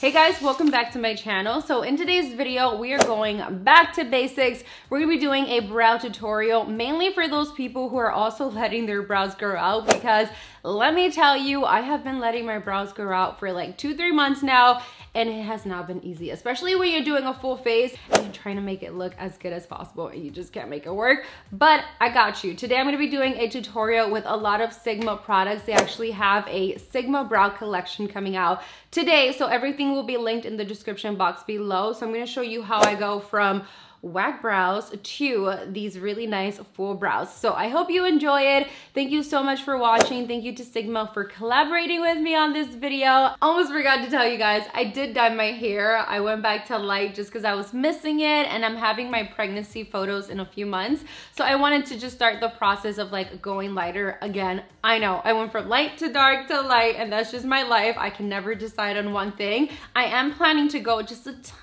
Hey guys, welcome back to my channel. So in today's video, we are going back to basics. We're gonna be doing a brow tutorial, mainly for those people who are also letting their brows grow out, because let me tell you, I have been letting my brows grow out for like 2-3 months now, and it has not been easy, especially when you're doing a full face and you're trying to make it look as good as possible and you just can't make it work. But I got you. Today I'm gonna be doing a tutorial with a lot of Sigma products. They actually have a Sigma brow collection coming out today, so everything will be linked in the description box below. So I'm gonna show you how I go from whack brows to these really nice full brows. So I hope you enjoy it. Thank you so much for watching. Thank you to Sigma for collaborating with me on this video. Almost forgot to tell you guys, I did dye my hair. I went back to light just because I was missing it, and I'm having my pregnancy photos in a few months. So I wanted to just start the process of like going lighter again. I know, I went from light to dark to light, and that's just my life. I can never decide on one thing. I am planning to go just a tiny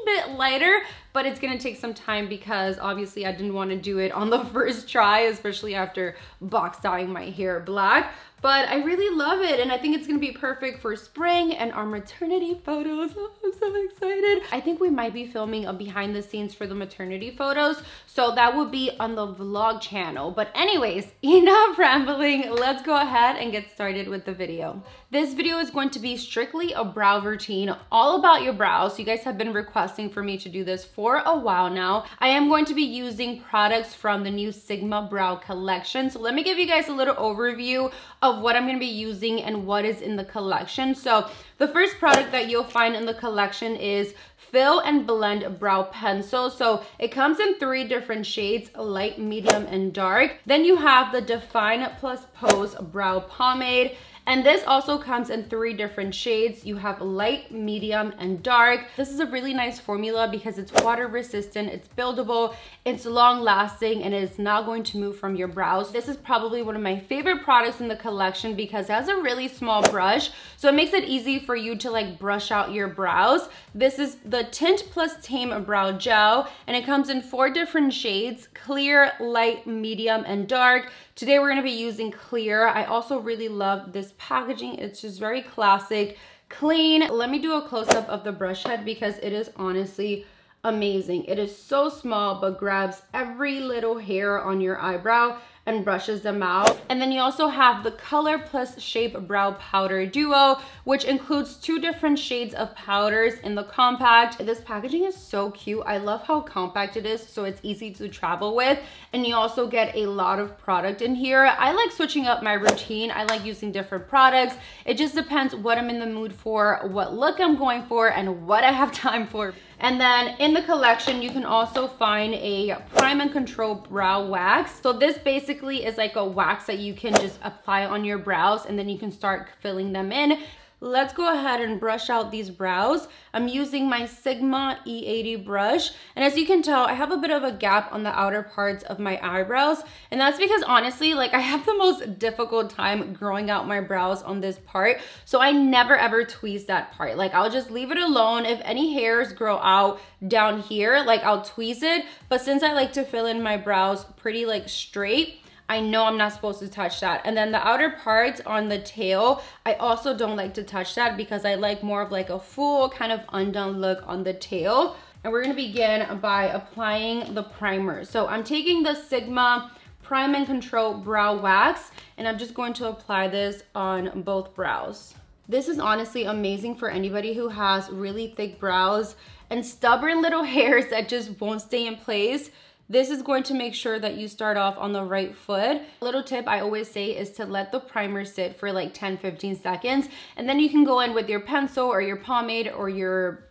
bit lighter, but it's gonna take some time because obviously I didn't want to do it on the first try, especially after box dyeing my hair black. But I really love it, and I think it's gonna be perfect for spring and our maternity photos. Oh, I'm so excited. I think we might be filming a behind the scenes for the maternity photos, so that will be on the vlog channel. But anyways, enough rambling. Let's go ahead and get started with the video. This video is going to be strictly a brow routine, all about your brows. You guys have been requesting for me to do this for a while now. I am going to be using products from the new Sigma brow collection. So let me give you guys a little overview of what I'm going to be using and what is in the collection. So the first product that you'll find in the collection is Fill and Blend Brow Pencil. So it comes in 3 different shades, light, medium, and dark. Then you have the Define Plus Pose Brow Pomade. And this also comes in 3 different shades. You have light, medium, and dark. This is a really nice formula because it's water resistant, it's buildable, it's long lasting, and it's not going to move from your brows. This is probably one of my favorite products in the collection because it has a really small brush, so it makes it easy for you to like brush out your brows. This is the Tint Plus Tame Brow Gel, and it comes in 4 different shades: clear, light, medium, and dark. Today we're gonna be using clear. I also really love this packaging. It's just very classic, clean. Let me do a close-up of the brush head because it is honestly amazing. It is so small but grabs every little hair on your eyebrow and brushes them out. And then you also have the Color Plus Shape Brow Powder Duo, which includes 2 different shades of powders in the compact. This packaging is so cute. I love how compact it is, so it's easy to travel with, and you also get a lot of product in here. I like switching up my routine. I like using different products. It just depends what I'm in the mood for, what look I'm going for, and what I have time for. And then in the collection, you can also find a Prime and Control Brow Wax. So this basically is like a wax that you can just apply on your brows, and then you can start filling them in. Let's go ahead and brush out these brows. I'm using my Sigma E80 brush, and as you can tell, I have a bit of a gap on the outer parts of my eyebrows, and that's because honestly, like, I have the most difficult time growing out my brows on this part, so I never ever tweeze that part. Like, I'll just leave it alone. If any hairs grow out down here, like, I'll tweeze it, but since I like to fill in my brows pretty like straight, I know I'm not supposed to touch that. And then the outer parts on the tail, I also don't like to touch that because I like more of like a full kind of undone look on the tail. And we're gonna begin by applying the primer. So I'm taking the Sigma Prime and Control Brow Wax, and I'm just going to apply this on both brows. This is honestly amazing for anybody who has really thick brows and stubborn little hairs that just won't stay in place. This is going to make sure that you start off on the right foot. A little tip I always say is to let the primer sit for like 10-15 seconds, and then you can go in with your pencil or your pomade or your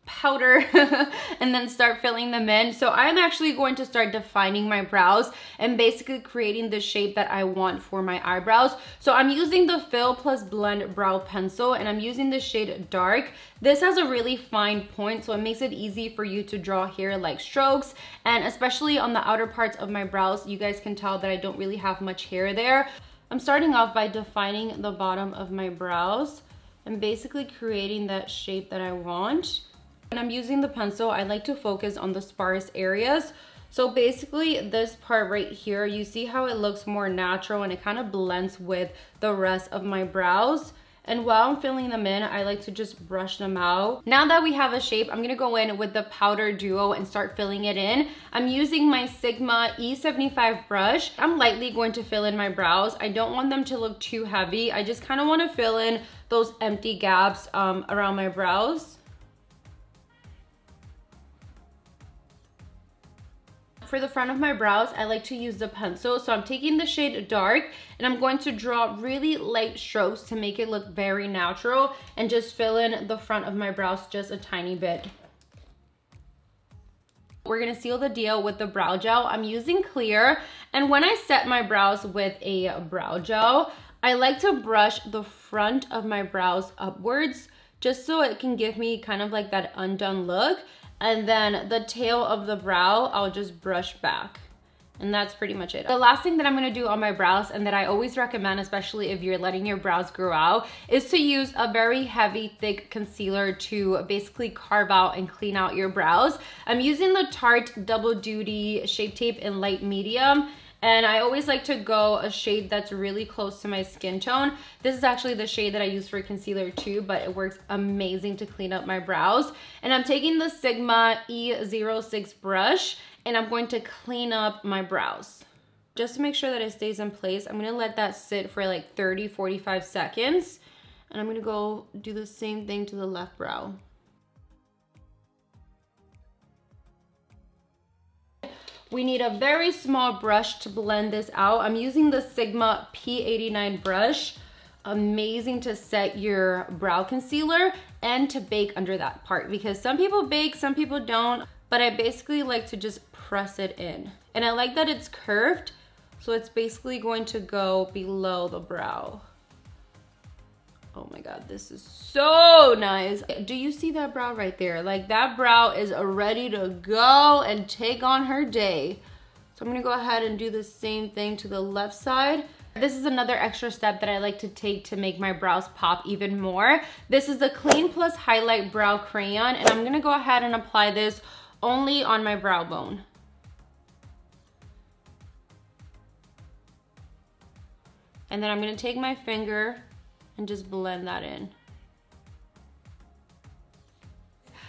powder and then start filling them in. So I'm actually going to start defining my brows and basically creating the shape that I want for my eyebrows. So I'm using the Fill Plus Blend Brow Pencil, and I'm using the shade Dark. This has a really fine point, so it makes it easy for you to draw hair-like strokes, and especially on the outer parts of my brows, you guys can tell that I don't really have much hair there. I'm starting off by defining the bottom of my brows and basically creating that shape that I want. When I'm using the pencil, I like to focus on the sparse areas. So basically this part right here, you see how it looks more natural and it kind of blends with the rest of my brows. And while I'm filling them in, I like to just brush them out. Now that we have a shape, I'm gonna go in with the powder duo and start filling it in. I'm using my Sigma E75 brush. I'm lightly going to fill in my brows. I don't want them to look too heavy. I just kind of want to fill in those empty gaps around my brows. For the front of my brows, I like to use the pencil. So I'm taking the shade Dark and I'm going to draw really light strokes to make it look very natural and just fill in the front of my brows just a tiny bit. We're gonna seal the deal with the brow gel. I'm using clear, and when I set my brows with a brow gel, I like to brush the front of my brows upwards just so it can give me kind of like that undone look. And then the tail of the brow, I'll just brush back. And that's pretty much it. The last thing that I'm gonna do on my brows, and that I always recommend, especially if you're letting your brows grow out, is to use a very heavy, thick concealer to basically carve out and clean out your brows. I'm using the Tarte Double Duty Shape Tape in light medium. And I always like to go a shade that's really close to my skin tone. This is actually the shade that I use for concealer too, but it works amazing to clean up my brows. And I'm taking the Sigma E06 brush and I'm going to clean up my brows. Just to make sure that it stays in place, I'm gonna let that sit for like 30-45 seconds. And I'm gonna go do the same thing to the left brow. We need a very small brush to blend this out. I'm using the Sigma P89 brush. Amazing to set your brow concealer and to bake under that part, because some people bake, some people don't, but I basically like to just press it in. And I like that it's curved, so it's basically going to go below the brow. Oh my God, this is so nice. Do you see that brow right there? Like, that brow is ready to go and take on her day. So I'm gonna go ahead and do the same thing to the left side. This is another extra step that I like to take to make my brows pop even more. This is the Clean Plus Highlight Brow Crayon, and I'm gonna go ahead and apply this only on my brow bone. And then I'm gonna take my finger and just blend that in.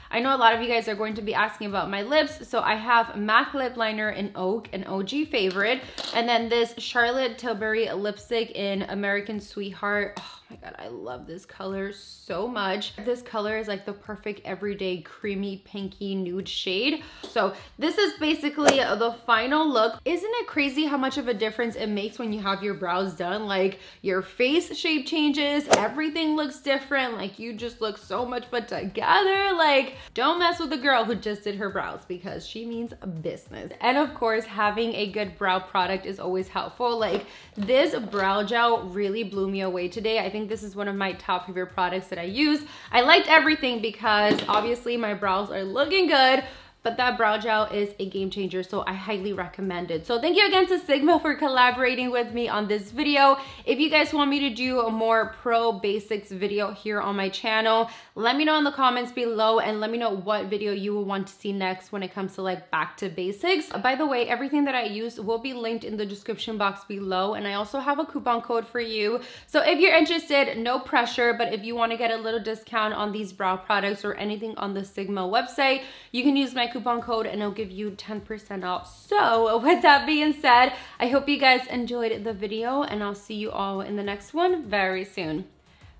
I know a lot of you guys are going to be asking about my lips, so I have MAC lip liner in Oak, an OG favorite, and then this Charlotte Tilbury lipstick in American Sweetheart. Oh my God, I love this color so much. This color is like the perfect everyday creamy pinky nude shade. So this is basically the final look. Isn't it crazy how much of a difference it makes when you have your brows done? Like, your face shape changes, everything looks different, like you just look so much put together. Like, don't mess with the girl who just did her brows, because she means business. And of course, having a good brow product is always helpful. Like, this brow gel really blew me away today. I think this is one of my top favorite products that I use. I liked everything because obviously my brows are looking good, but that brow gel is a game changer, so I highly recommend it. So thank you again to Sigma for collaborating with me on this video. If you guys want me to do a more pro basics video here on my channel, let me know in the comments below, and let me know what video you will want to see next when it comes to like back to basics. By the way, everything that I use will be linked in the description box below, and I also have a coupon code for you. So if you're interested, no pressure, but if you want to get a little discount on these brow products or anything on the Sigma website, you can use my coupon code and it'll give you 10% off. So with that being said, I hope you guys enjoyed the video, and I'll see you all in the next one very soon.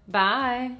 Bye.